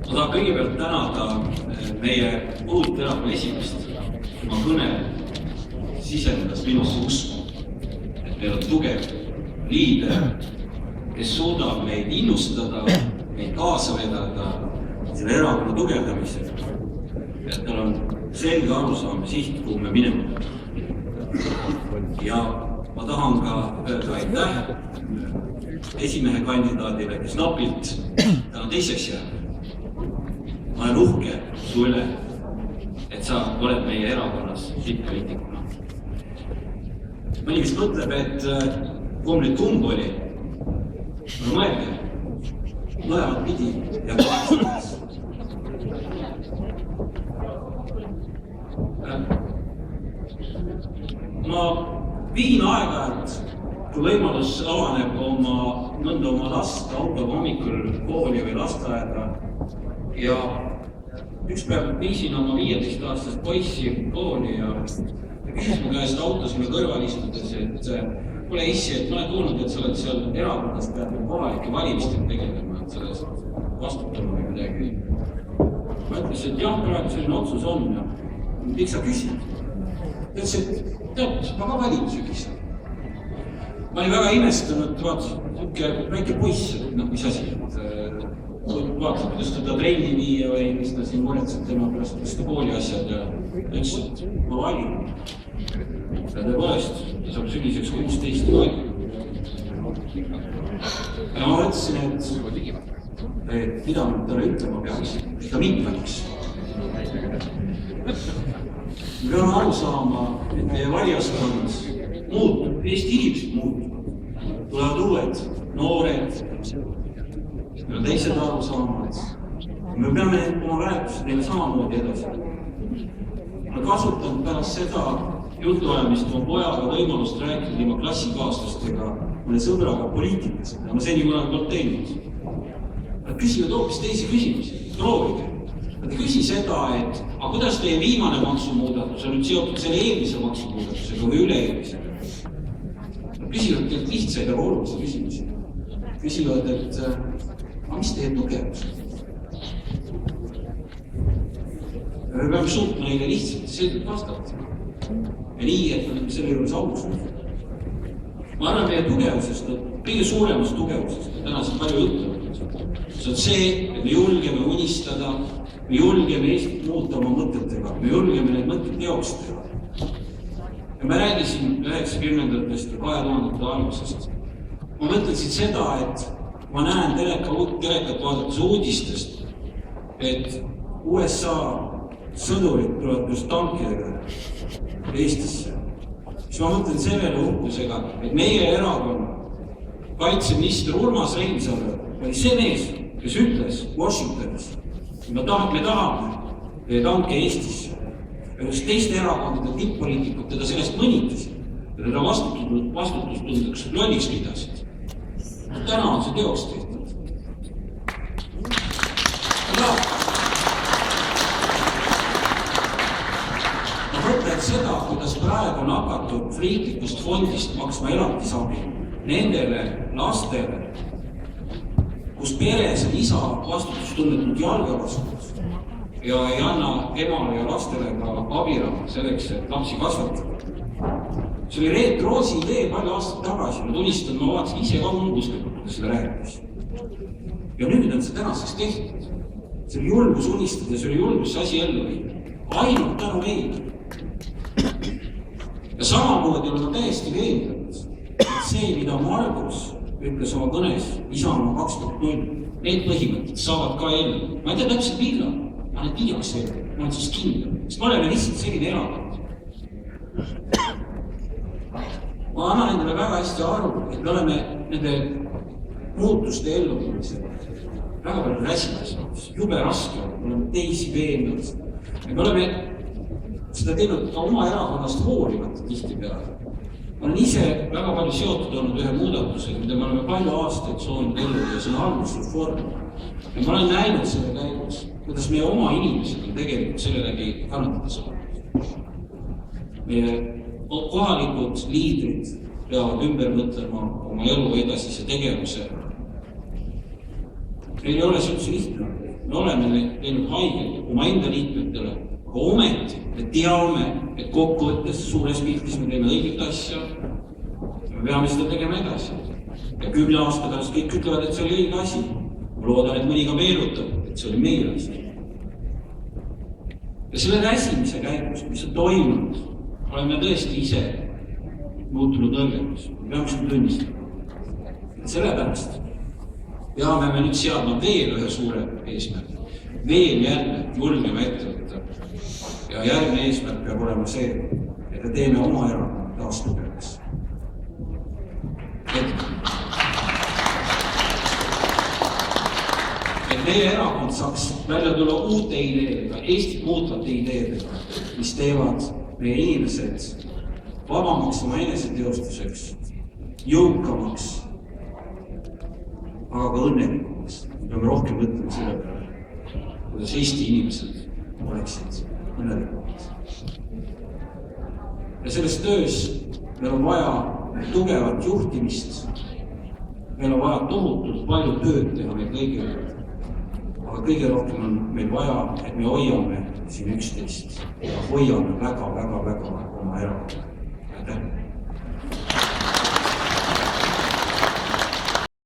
Ma tahan kõigepealt tänada meie uut erakonna esimeest. Ma kõne sisendas minusse usku, et meil on tugev liider, kes suudab meid innustada, meid kaasa vedada selle erakonna tugevdamisel. Et tal on selge arusaam siht, kuhu me minema. Ja ma tahan ka öelda aitäh esimehe kandidaadile, kes napilt täna teiseks jääb. Ma olen uhke su üle, et sa oled meie erakonnas sihtpoliitikuna. Mõni, kes mõtleb, et kumb nüüd kumb oli, aga mõelge, mõlemad pidi ja kaasades. Ma viin aeg-ajalt, kui võimalus avaneb mõnda oma last autoga hommikul kooli või lasteaeda ja üks päev viisin oma 15-aastast poissi kooli ja küsis mu käest autos minu kõrval istudes, et kuule issi, et ma olen kuulnud, et sa oled seal erakonnas pead kohalike valimistega tegelema, et sellest vastutama või midagi. Ma ütlesin, et jah, praegu selline otsus on ja miks sa küsid? Ta ütles, et tead, ma ka valin sügisel. Ma olin väga imestanud, vaatasin, väike poiss, mis asi, vaatad, kuidas teda trenni viia või mis ta siin muretseb tema pärast, mis ta kooli asjad ja ütles, et ma valin. Ja tõepoolest, ta saab sügiseks 16 valin. Ja ma mõtlesin, et mida ma talle ütlema peaks, et ta mind valiks. Me peame aru saama, et meie valijaskond muutub, Eesti inimesed muutub. Tulevad uued, noored, meil on teised aru saamad. Me peame oma väärtused neile samamoodi edasi. Ma kasutan pärast seda jutuajamist oma pojaga võimalust rääkida ilma klassikaaslastega, mõne sõbraga poliitikas, ja ma seni kunagi pole teinud. Nad küsivad hoopis teisi küsimusi, proovige. Nad ei küsi seda, et aga kuidas teie viimane maksumuudatus on nüüd seotud selle eelmise maksumuudatusega või üle-eelmisega. Nad küsivad teilt lihtsaid ja olulisi küsimusi. Küsivad, et aga mis teie tugevus? Me peame suutma neile lihtsalt selgelt vastata. Ja nii, et me selle juures ausud. Ma arvan, meie tugevusest, kõige suuremast tugevusest, ja täna siin palju juttu. See on see, et me julgeme unistada, me julgeme Eestit muuta oma mõtetega, me julgeme neid mõtteid teoks teha. Ja ma räägisin 90-ndatest ja 2000-ndate algusest. Ma mõtlesin seda, et ma näen telekat vaadates uudistest, et USA sõdurid tulevad just tankidega Eestisse. Siis ma mõtlen sellele uhkusega, et meie erakonna kaitseminister Urmas Reinsalu oli see mees, kes ütles Washingtonis, et me tahame tanke Eestisse. Ja just teiste erakondade tipp-poliitikud teda sellest mõnitasid ja teda vastutustundliks lolliks pidasid. Täna on see teoks tehtud. Ma mõtlen seda, kuidas praegu on hakatud riiklikust fondist maksma elatisabi nendele lastele, kus peres on isa vastutustundlikult jalga lastud ja ei anna emale ja lastele ka abiraha selleks, et lapsi kasvatada. See oli Reet Roosi idee palju aastat tagasi. Ma tunnistan, ma vaatasin ise ka umbuslikult, kuidas seda rääkis. Ja nüüd on see tänaseks tehtud. See oli julgus unistada, see oli julgus see asi ellu viia. Ainult tänu meile. Ja samamoodi olen ma täiesti veendunud, et see, mida Margus ütles oma kõnes Isamaa 2.0, need põhimõtted saavad ka ellu. Ma ei tea täpselt millal, ma need viiaks ellu, ma olen siis kindel. Sest ma oleme lihtsalt selline erakond. Ma annan endale väga hästi aru, et me oleme nende muutuste elluviimisel väga palju räsides, jube raske on, me oleme teisi veennud. Me oleme seda teinud ka oma erakonnast hoolimata tihti peale. Ma olen ise väga palju seotud olnud ühe muudatusega, mida me oleme palju aastaid soovinud ellu ja see on haldusreform. Ja ma olen näinud selle käigus, kuidas meie oma inimesed on tegelikult selle läbi kannatada saanud. Meie kohalikud liidrid peavad ümber mõtlema oma elu edasise tegevuse. Meil ei ole see üldse lihtne. Me oleme teinud haiget oma enda liikmetele, aga ometi me teame, et kokkuvõttes suures piltis me teeme õiget asja. Me peame seda tegema edasi. Ja 10 aasta pärast kõik ütlevad, et see oli õige asi. Ma loodan, et mõni ka meenutab, et see oli meie asi. Ja selle räsimise käigus, mis on toimunud, oleme tõesti ise muutunud nõrgemaks. Me peame seda tunnistama. Sellepärast peame me nüüd seadma veel ühe suure eesmärgi. Veel jälle julgema ette võtta. Ja järgmine eesmärk peab olema see, et me teeme oma erakonna taas tugevaks. Et meie erakond saaks välja tulla uute ideedega, Eestit muutvate ideedega, mis teevad meie inimesed vabamaks oma eneseteostuseks, jõukamaks, aga ka õnnelikumaks. Me peame rohkem mõtlema selle peale, kuidas Eesti inimesed oleksid õnnelikumaks. Ja selles töös meil on vaja tugevat juhtimist, meil on vaja tohutult palju tööd teha meil kõigil, aga kõige rohkem on meil vaja, et me hoiame siin üksteist ja hoiame väga oma erakonna.